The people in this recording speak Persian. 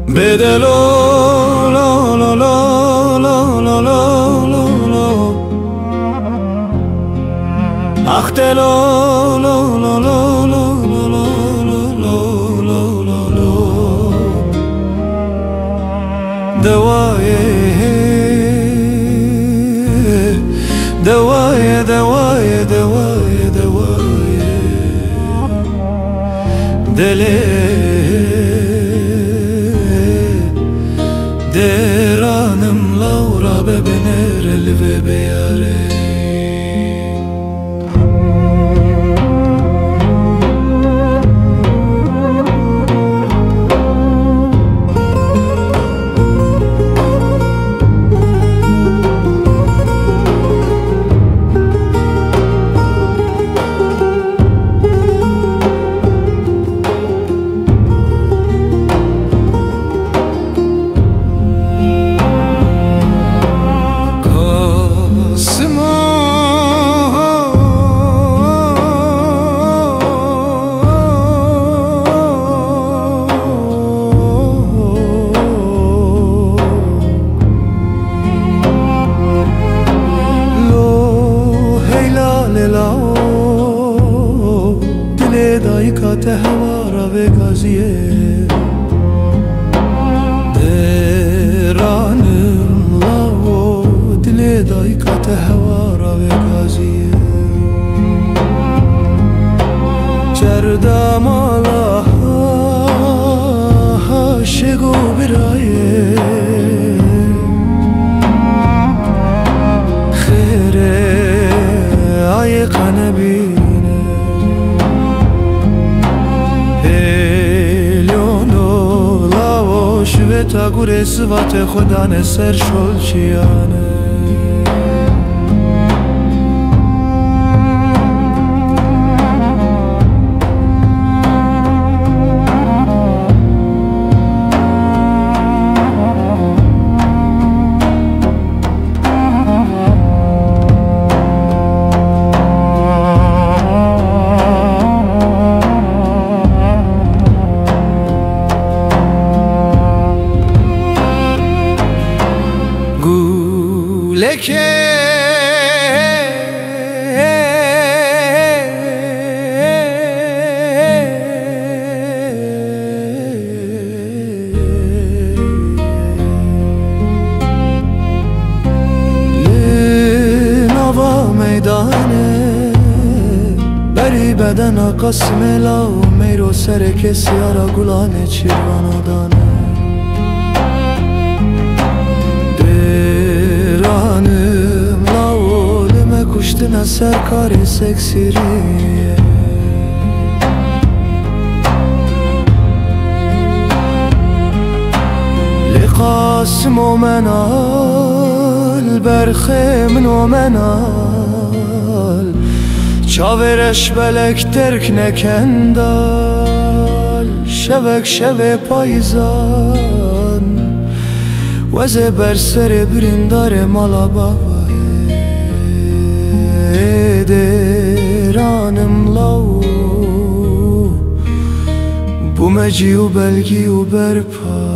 بدلو لا لا لا لا لا لا لا اختلو لا لا لا لا لا لا لا لا دواي دواي دواي دواي دواي دلي درانم لورا ببنر الوي بياري دایکات هوارا و گازیه درانم لاو دل دایکات هوارا و گازیه چردم الله شگو برایه خیره آی قنبی تا گوره سوات خودانه سر شل چیانه لکه لنوا میدانه بری بدن قسم لاو میرو سر کسی آرا گلانه چیروانو دانه درانم لاولم کشتن سرکاری سکسیریه لقاسم و منال برخه من و منال چاورش بلک ترک نکندال شبک شب پایزان وزه بر سر بریندار مالا بابا درانم لاو بومجی و بلگی و برپا